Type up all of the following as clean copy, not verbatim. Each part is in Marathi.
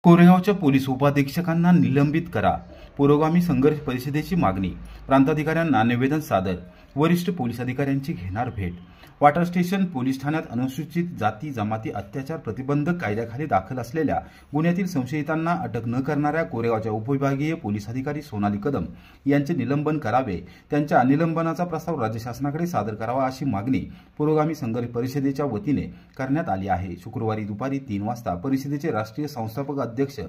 कोरेगावच्या पोलीस उपाधीक्षकांना निलंबित करा. पुरोगामी संघर्ष परिषदेची मागणी. प्रांताधिकाऱ्यांना निवेदन सादर. वरिष्ठ पोलीस अधिकाऱ्यांची घेणार भेट. वाटर स्टेशन पोलीस ठाण्यात अनुसूचित जाती जमाती अत्याचार प्रतिबंधक कायद्याखाली दाखल असलेल्या गुन्ह्यातील संशयितांना अटक न करणाऱ्या कोरेगावच्या उपविभागीय पोलीस अधिकारी सोनाली कदम यांचे निलंबन करावे. त्यांच्या निलंबनाचा प्रस्ताव राज्य शासनाकडे सादर करावा अशी मागणी पुरोगामी संघर्ष परिषदेच्या वतीने करण्यात आली आहे. शुक्रवारी दुपारी 3 वाजता परिषदेचे राष्ट्रीय संस्थापक अध्यक्ष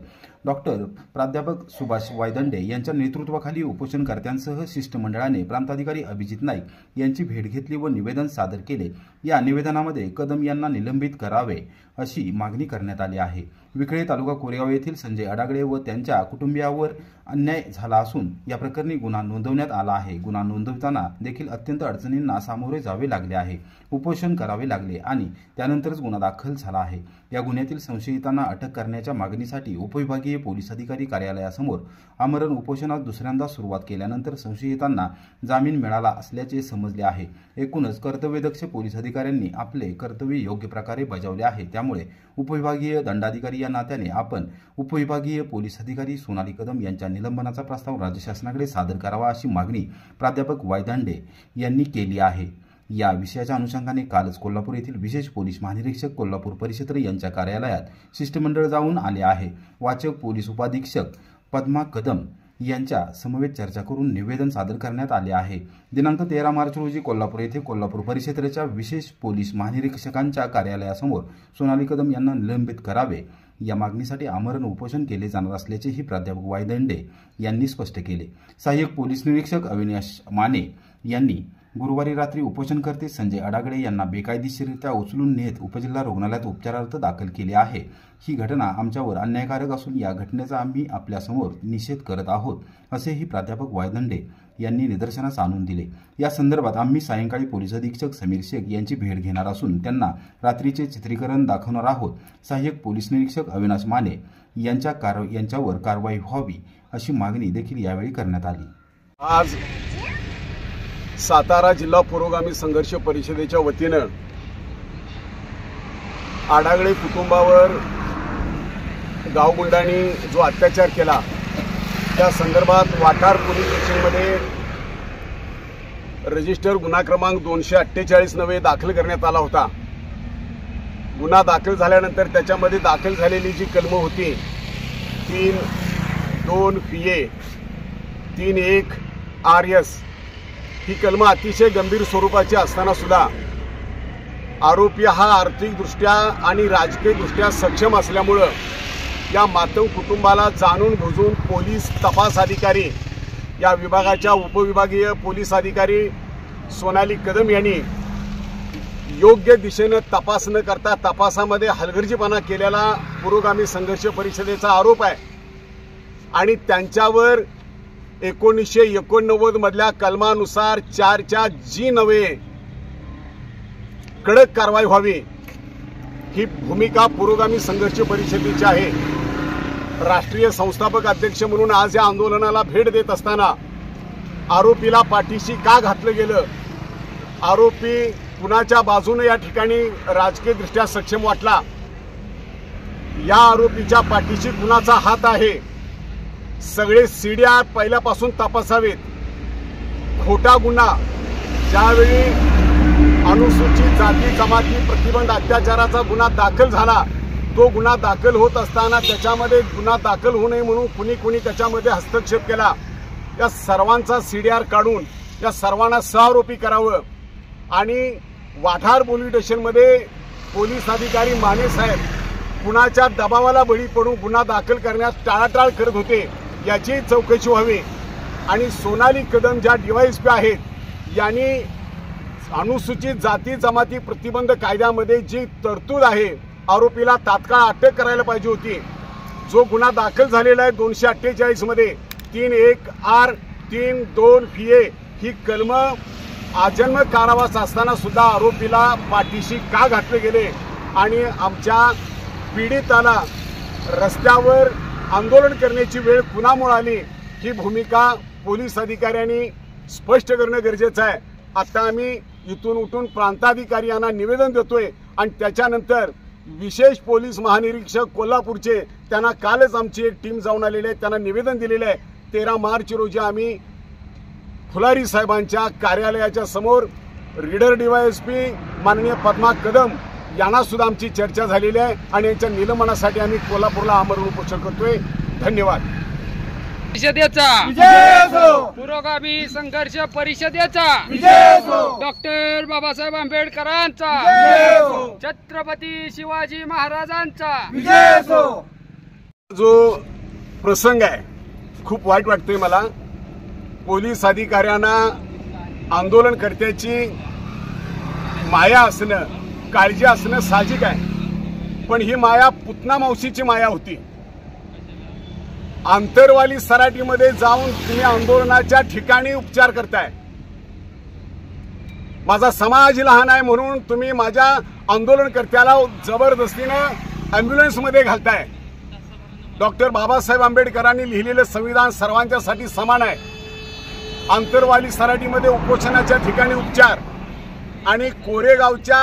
डॉक्टर प्राध्यापक सुभाष वायदंडे यांच्या नेतृत्वाखाली उपोषणकर्त्यांसह शिष्टमंडळाने प्रांताधिकारी अभिजित नाईक यांची भेट घेतली व निवेदन सादर केले. या निवेदनामध्ये कदम यांना निलंबित करावे अशी मागणी करण्यात आली आहे. विखळे तालुका कोरेगाव येथील संजय अडागळे व त्यांच्या कुटुंबियावर अन्याय झाला असून या प्रकरणी गुन्हा नोंदवण्यात आला आहे. गुन्हा नोंदवताना देखील अत्यंत अडचणींना सामोरे जावे लागले आहे. उपोषण करावे लागले आणि त्यानंतरच गुन्हा दाखल झाला आहे. या गुन्ह्यातील संशयितांना अटक करण्याच्या मागणीसाठी उपविभागीय पोलीस अधिकारी कार्यालयासमोर आमरण उपोषणास दुसऱ्यांदा सुरुवात केल्यानंतर संशयितांना जामीन मिळाला असल्याचे समजले आहे. एकूणच कर्तव्यदक्ष पोलीस अधिकाऱ्यांनी आपले कर्तव्य योग्य प्रकारे बजावले आहे. त्यामुळे उपविभागीय दंडाधिकारी या नात्याने आपण उपविभागीय पोलीस अधिकारी सोनाली कदम यांच्या निलंबनाचा प्रस्ताव राज्य शासनाकडे सादर करावा अशी मागणी प्राध्यापक वायदंडे यांनी केली आहे. या विषयाच्या अनुषंगाने कालच कोल्हापूर येथील विशेष पोलीस महानिरीक्षक कोल्हापूर परिक्षेत्र यांच्या कार्यालयात शिष्टमंडळ जाऊन आले आहे. वाचक पोलीस उपाधीक्षक पद्मा कदम यांच्या समवेत चर्चा करून निवेदन सादर करण्यात आले आहे. दिनांक 13 मार्च रोजी कोल्हापूर येथे कोल्हापूर परिक्षेत्राच्या विशेष पोलीस महानिरीक्षकांच्या कार्यालयासमोर सोनाली कदम यांना निलंबित करावे या मागणीसाठी आमरण उपोषण केले जाणार असल्याचेही प्राध्यापक वायदंडे यांनी स्पष्ट केले. सहाय्यक पोलीस निरीक्षक अविनाश माने यांनी गुरुवारी रात्री उपोषणकर्ते संजय अडागळे यांना बेकायदेशीररित्या उचलून नेत उपजिल्हा रुग्णालयात उपचारार्थ दाखल केले आहे. ही घटना आमच्यावर अन्यायकारक असून या घटनेचा आम्ही आपल्यासमोर निषेध करत आहोत असेही प्राध्यापक वायदंडे यांनी निदर्शनास आणून दिले. या संदर्भात आम्ही सायंकाळी पोलीस अधीक्षक समीर शेख यांची भेट घेणार असून त्यांना रात्रीचे चित्रीकरण दाखवणार आहोत. सहाय्यक पोलीस निरीक्षक अविनाश माने यांच्यावर कारवाई व्हावी अशी मागणी देखील यावेळी करण्यात आली. आज सातारा जिल्हा पुरोगामी संघर्ष परिषदेच्या वतीनं आडागळे कुटुंबावर गावगुंडांनी जो अत्याचार केला त्या संदर्भात वाठार पोलीस स्टेशनमध्ये रजिस्टर गुन्हा क्रमांक 248 नवे दाखल करण्यात आला होता. गुन्हा दाखल झाल्यानंतर त्याच्यामध्ये दाखल झालेली जी कलमं होती 3(2) PA 3(1) RS ही कलमं अतिशय गंभीर स्वरूपाची असताना सुद्धा आरोपी हा आर्थिकदृष्ट्या आणि राजकीयदृष्ट्या सक्षम असल्यामुळं या मातंग कुटुंबाला जाणून बुजून पोलीस तपास अधिकारी या विभागाच्या उपविभागीय पोलीस अधिकारी सोनाली कदम यांनी योग्य दिशेनं तपास न करता तपासामध्ये हलगर्जीपणा केलेला पुरोगामी संघर्ष परिषदेचा आरोप आहे आणि त्यांच्यावर 1989 मधल्या कलमानुसार 4(G) नवे कडक कारवाई व्हावी ही भूमिका पुरोगामी संघर्ष परिषदेची आहे. राष्ट्रीय संस्थापक अध्यक्ष म्हणून आज या आंदोलनाला भेट देत असताना आरोपीला पाठीशी का घातलं गेलं, आरोपी कुणाच्या बाजूने या ठिकाणी राजकीयदृष्ट्या सक्षम वाटला, या आरोपीच्या पाठीशी कुणाचा हात आहे, सगळे सीड्या पहिल्यापासून तपासावेत. खोटा गुन्हा ज्यावेळी अनुसूचित जाती जमाती प्रतिबंध अत्याचाराचा गुन्हा दाखल झाला तो गुन्हा दाखल होत असताना त्याच्यामध्ये गुन्हा दाखल होऊ नये म्हणून कुणी त्याच्यामध्ये हस्तक्षेप केला. या सर्वांचा CDR काढून या सर्वांना सहआरोपी करावं आणि वाठार पोलीस स्टेशनमध्ये पोलीस अधिकारी माने साहेब कुणाच्या दबावाला बळी पडून गुन्हा दाखल करण्यास टाळाटाळ करत होते याची चौकशी व्हावी आणि सोनाली कदम ज्या DYSP आहेत यांनी अनुसूचित जाती जमाती प्रतिबंध कायद्यामध्ये जी तरतूद आहे आरोपीला तात्काळ अटक करायला पाहिजे होती. जो गुन्हा दाखल झालेला आहे 248 मध्ये 3(1) R 3(2) PA ही कलम आजन्म कारावास असताना सुद्धा आरोपीला पाठीशी का घातले गेले आणि आमच्या पीडिताला रस्त्यावर आंदोलन करण्याची वेळ कुणामुळे आली ही भूमिका पोलीस अधिकाऱ्यांनी स्पष्ट करणं गरजेचं आहे. आता आम्ही इथून उठून प्रांताधिकारी यांना निवेदन देतोय आणि त्याच्यानंतर विशेष पोलीस महानिरीक्षक कोल्हापूरचे त्यांना कालच आमची एक टीम जाऊन आलेली आहे, त्यांना निवेदन दिलेलं आहे। 13 मार्च रोजी आम्ही फुलारी साहेबांच्या कार्यालयाच्या समोर रीडर डीवायएसपी माननीय पद्मा कदम यांना सुद्धा आमची चर्चा झालेली आहे आणि यांच्या निलंबनासाठी आम्ही कोल्हापूरला आमरण उपोषण करतोय। धन्यवाद। पुरोगामी संघर्ष परिषदेचा डॉक्टर बाबासाहेब आंबेडकरांचा छत्रपती शिवाजी महाराजांचा जो प्रसंग आहे खूप वाईट वाटतंय मला। पोलीस अधिकाऱ्यांना आंदोलनकर्त्याची माया असणं, काळजी असणं साहजिक आहे, पण ही माया पुतना मावशीची माया होती। आंतरवाली सराटीमध्ये जाऊन तुम्ही आंदोलनाच्या ठिकाणी उपचार करताय। माझा समाज लहान आहे म्हणून तुम्ही माझ्या आंदोलनकर्त्याला जबरदस्तीने अँब्युलन्समध्ये घालताय। डॉक्टर बाबासाहेब आंबेडकरांनी लिहिलेलं संविधान सर्वांच्यासाठी समान आहे। आंतरवाली सराटीमध्ये उपोषणाच्या ठिकाणी उपचार आणि कोरेगावच्या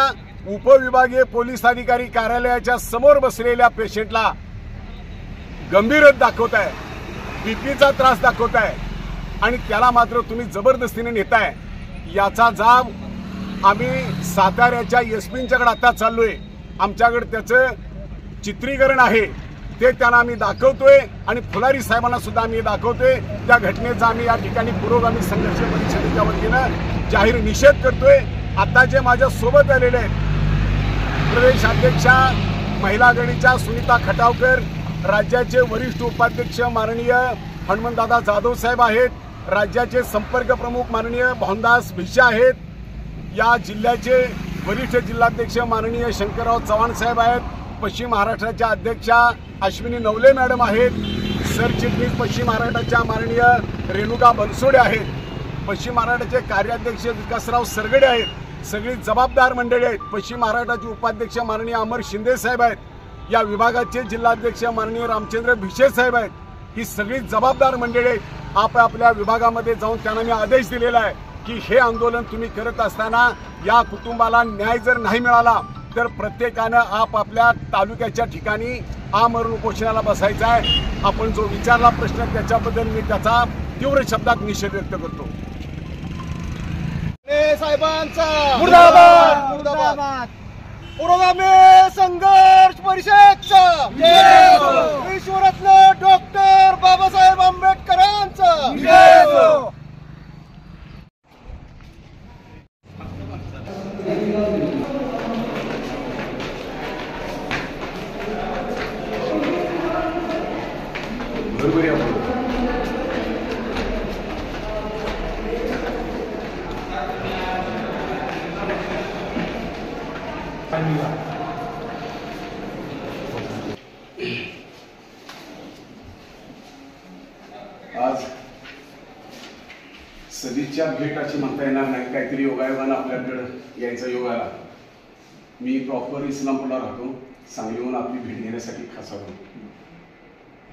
उपविभागीय पोलीस अधिकारी कार्यालयाच्या समोर बसलेल्या पेशंटला गंभीरच दाखवताय, बीपीचा त्रास दाखवताय आणि त्याला मात्र तुम्ही जबरदस्तीने नेताय। याचा जाब आम्ही साताऱ्याच्या एसपींच्याकडे आता चाललोय। आमच्याकडे त्याचं चित्रीकरण आहे, ते त्यांना आम्ही दाखवतोय आणि फुलारी साहेबांना सुद्धा आम्ही दाखवतोय। त्या घटनेचा आम्ही या ठिकाणी पुरोगामी संघर्ष परिषदेच्या वतीनं जाहीर निषेध करतोय। आता जे माझ्या सोबत आलेले आहेत प्रदेशाध्यक्षा महिला आघाडीच्या सुनीता खटावकर, राज्याचे वरिष्ठ उपाध्यक्ष माननीय हनुमंतदादा जाधव साहेब आहेत, राज्याचे संपर्क प्रमुख माननीय भावनदास भिसे आहेत, या जिल्ह्याचे वरिष्ठ जिल्हाध्यक्ष माननीय शंकरराव चव्हाण साहेब आहेत, पश्चिम महाराष्ट्राच्या अध्यक्षा अश्विनी नवले मॅडम आहेत, सरचिटणीस पश्चिम महाराष्ट्राच्या माननीय रेणुका बनसोडे आहेत, पश्चिम महाराष्ट्राचे कार्याध्यक्ष विकासराव सरगडे आहेत। सगळी जबाबदार मंडळी आहेत। पश्चिम महाराष्ट्राचे उपाध्यक्ष माननीय अमर शिंदे साहेब आहेत, या विभागाचे जिल्हाध्यक्ष माननीय रामचंद्र भिसे साहेब आहेत। ही सगळी जबाबदार मंडळी आहेत। आपल्या विभागामध्ये जाऊन त्यांना मी आदेश दिलेला आहे की हे आंदोलन तुम्ही करत असताना या कुटुंबाला न्याय जर नाही मिळाला तर प्रत्येकानं आपल्या तालुक्याच्या ठिकाणी आमरण उपोषणाला बसायचं आहे। आपण जो विचारला प्रश्न त्याच्याबद्दल मी त्याचा तीव्र शब्दात निषेध व्यक्त करतो। साहेबांचा मुर्दाबाद मुर्दाबाद। पुरोगामी संघर्ष परिषदेचा ईश्वरत्न डॉक्टर बाबासाहेब आंबेडकरांचा आज सदिच्छा भेट अशी म्हणता येणार नाही, काहीतरी योगायोगानं आपल्याकडे यायचा योग आला। मी प्रॉपर इस्लामपूरला राहतो, सांगलीहून आपली भेट घेण्यासाठी खास आलो।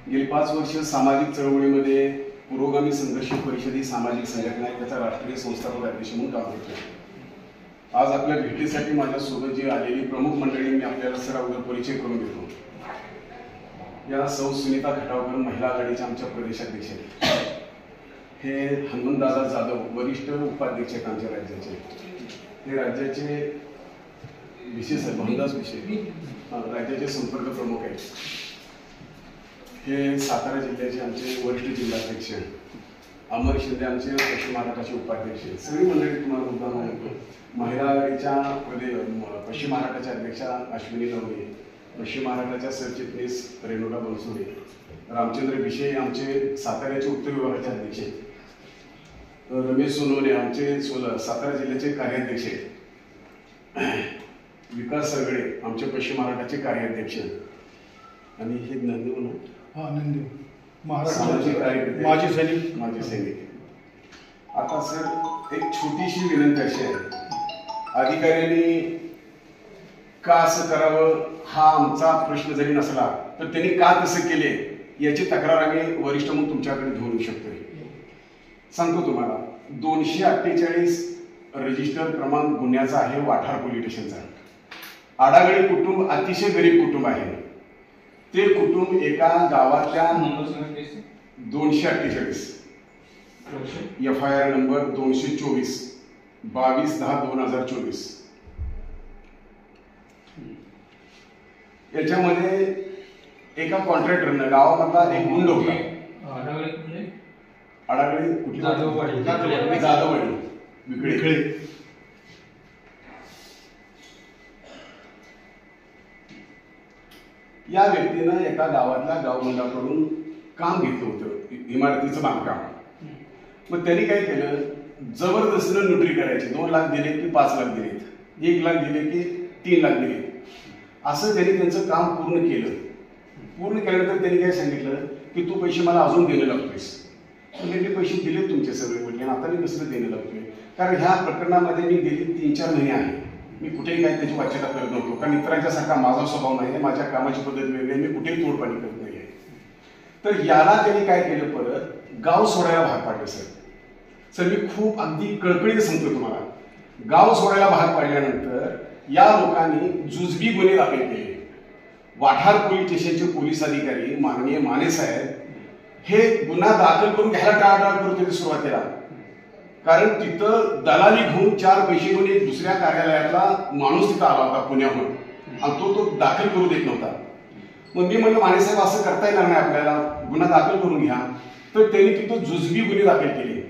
गेली 5 वर्ष सामाजिक चळवळीमध्ये पुरोगामी संघर्ष परिषद ही सामाजिक संघटना आहे, त्याचा राष्ट्रीय संस्थापक अध्यक्ष म्हणून काम करतो। आज आपल्या भेटीसाठी माझ्यासोबत जी आलेली प्रमुख मंडळी मी आपल्याला सरावर परिचय करून देतो। या सौ सुनीता खटावकर महिला आघाडीच्या आमच्या प्रदेशाध्यक्ष आहेत। हे हनुमंतदादा जाधव वरिष्ठ उपाध्यक्ष आहेत आमच्या राज्याचे। हे राज्याचे विशेष भावनदास भिसे राज्याचे संपर्क प्रमुख आहेत। हे सातारा जिल्ह्याचे आमचे वरिष्ठ जिल्हाध्यक्ष अमर शिंदे आमचे पश्चिम महाराष्ट्राचे उपाध्यक्ष आहेत। सगळी मंडळी तुम्हाला मुद्दा माहिती। महिला आघाडीच्या पश्चिम महाराष्ट्राच्या अध्यक्षा अश्विनी नवले, पश्चिम महाराष्ट्राच्या सरचिटणीस रेणुका बनसोडे, रामचंद्र भिसे आमचे साताऱ्याचे उत्तर विभागाचे अध्यक्ष आहेत, रमेश सोनवणे आमचे सातारा जिल्ह्याचे कार्याध्यक्ष आहेत, विकास सरगडे आमचे पश्चिम महाराष्ट्राचे कार्याध्यक्ष आणि हे नंदू सामाजिक कार्यकर्ते माजी सैनिक। आता सर एक छोटीशी विनंती अशी आहे, अधिकाऱ्यांनी का असं करावं हा आमचा प्रश्न जरी नसला तर त्यांनी का तसं केले याची तक्रार आम्ही वरिष्ठ म्हणून तुमच्याकडे घेऊन येऊ शकतो। सांगतो तुम्हाला 248 रजिस्टर क्रमांक गुन्ह्याचा आहे वाठार पोलीस स्टेशनचा। आडागळे कुटुंब अतिशय गरीब कुटुंब आहे. ते कुटुंब एका गावातल्या 248 FIR नंबर 224 22/10/2024 याच्यामध्ये एका कॉन्ट्रॅक्टरनं गावामधला एक गुंड होता. आडागळे कुठली जाधववाडी विकडे. या व्यक्तीनं एका गावातल्या गावगुंडाकडून काम घेतलं होतं, इमारतीचं बांधकाम. मग त्यांनी काय केलं, जबरदस्तीनं नोटरी करायची. 2 लाख दिले की 5 लाख दिलेत, 1 लाख दिले की 3 लाख दिले, असं त्यांनी त्यांचं काम पूर्ण केलं. पूर्ण केल्यानंतर त्यांनी काय सांगितलं की तू पैसे मला अजून देणं लागतोयस. त्यांनी पैसे दिले तुमचे सगळे म्हटले, आता मी दुसरं देणं लागतोय. कारण ह्या प्रकरणामध्ये मी गेली 3-4 महिने आहे, मी कुठेही काही त्याची वाच्यता करत नव्हतो. कारण इतरांच्यासारखा माझा स्वभाव नाही, माझ्या कामाची पद्धत वेगळी आहे, मी कुठेही तोडपाणी करत नाही. तर याला त्यांनी काय केलं, परत गाव सोडायला भाग पाडलं. सर मी खूप अगदी कळकळीने सांगतो तुम्हाला, गाव सोडायला भाग पाडल्यानंतर या लोकांनी जुजबी गुन्हे दाखल केले. वाठार पोलीस स्टेशनचे पोलीस अधिकारी माननीय माने साहेब हे गुन्हा दाखल करून घ्यायला टाळाटाळ करत होते सुरुवातीला. कारण तिथं दलाली घेऊन 4 पैसे घेऊन एक दुसऱ्या कार्यालयातला माणूस तिथं आला होता पुण्याहून, आणि तो दाखल करू देत नव्हता. मग मी म्हणलं माने साहेब असं करता येणार नाही आपल्याला, गुन्हा दाखल करून घ्या. तर त्यांनी तिथं जुजबी गुन्हे दाखल केले.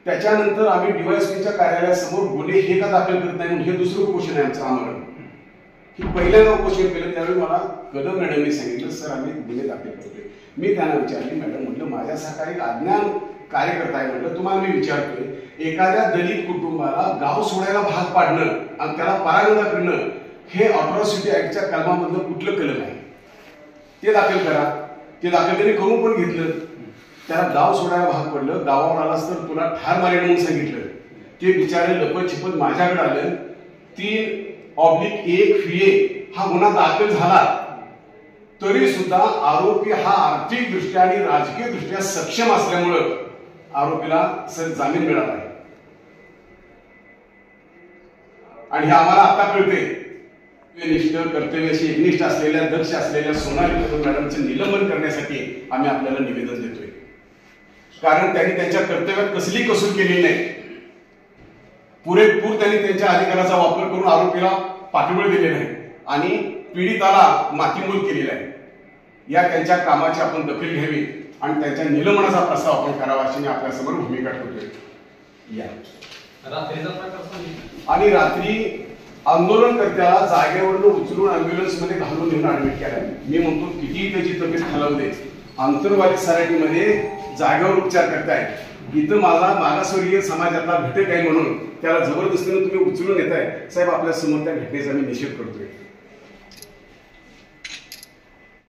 त्याच्यानंतर आम्ही DYSPच्या कार्यालयासमोर गुन्हे हे का दाखल करत नाही म्हणून हे दुसरं क्वेश्चन आहे आमचं आम्हाला. ही पहिल्यांदा क्वेश्चन केलं त्यावेळी मला कदम मॅडमने सांगितलं, सर आम्ही गुन्हे दाखल करतोय. मी त्यांना विचारले, मॅडम म्हटलं माझ्यासारखा एक अज्ञान कार्यकर्ता आहे, म्हटलं तुम्हाला मी विचारतोय, एखाद्या दलित कुटुंबाला गाव सोडायला भाग पाडणं आणि त्याला परागंदा करणं हे अट्रॉसिटी ऍक्टच्या कलमामधलं कुठलं कलम आहे, ते दाखल करा. ते दाखल त्यांनी करून पण घेतलं. त्याला गाव सोडायला भाग पडलं. गावावर आलास तर तुला ठार मारेल म्हणून सांगितलं. ते बिचारे लपत छिपत माझ्याकडे आलं. 3/1 FIA हा गुन्हा दाखल झाला तरी सुद्धा आरोपी हा आर्थिक दृष्ट्या आणि राजकीय दृष्ट्या सक्षम असल्यामुळं आरोपीला सर जामीन मिळाला आहे. आणि हे आम्हाला आता कळते. निष्ठ कर्तव्याशी एकनिष्ठ असलेल्या दक्ष असलेल्या सोनाली कदम मॅडमचं निलंबन करण्यासाठी आम्ही आपल्याला निवेदन देतोय. कारण त्यांनी त्यांच्या कर्तव्यात कसली कसूर केली नाही. पुरेपूर त्यांनी त्यांच्या अधिकाराचा वापर करून आरोपीला पाठबळ दिले नाही आणि पीडिताला मातीमूल केलेला आहे. या त्यांच्या कामाची आपण दखल घ्यावी आणि त्यांच्या निलंबनाचा प्रस्ताव आपण करावा अशी मी आपल्यासमोर भूमिका ठेवतोय. आणि रात्री आंदोलनकर्त्याला जागेवरून उचलून अँब्युलन्स मध्ये घालून नेऊन ऍडमिट केलं. मी म्हणतो कितीही त्याची तब्येत खालावू दे, आंतरवाली सराटीमध्ये जागेवर उपचार करताय. इथं माझा मागासवर्गीय समाजातला घटक आहे म्हणून त्याला जबरदस्तीने तुम्ही उचलून येताय. साहेब आपल्या समोर त्या घटनेचा मी निषेध करतोय.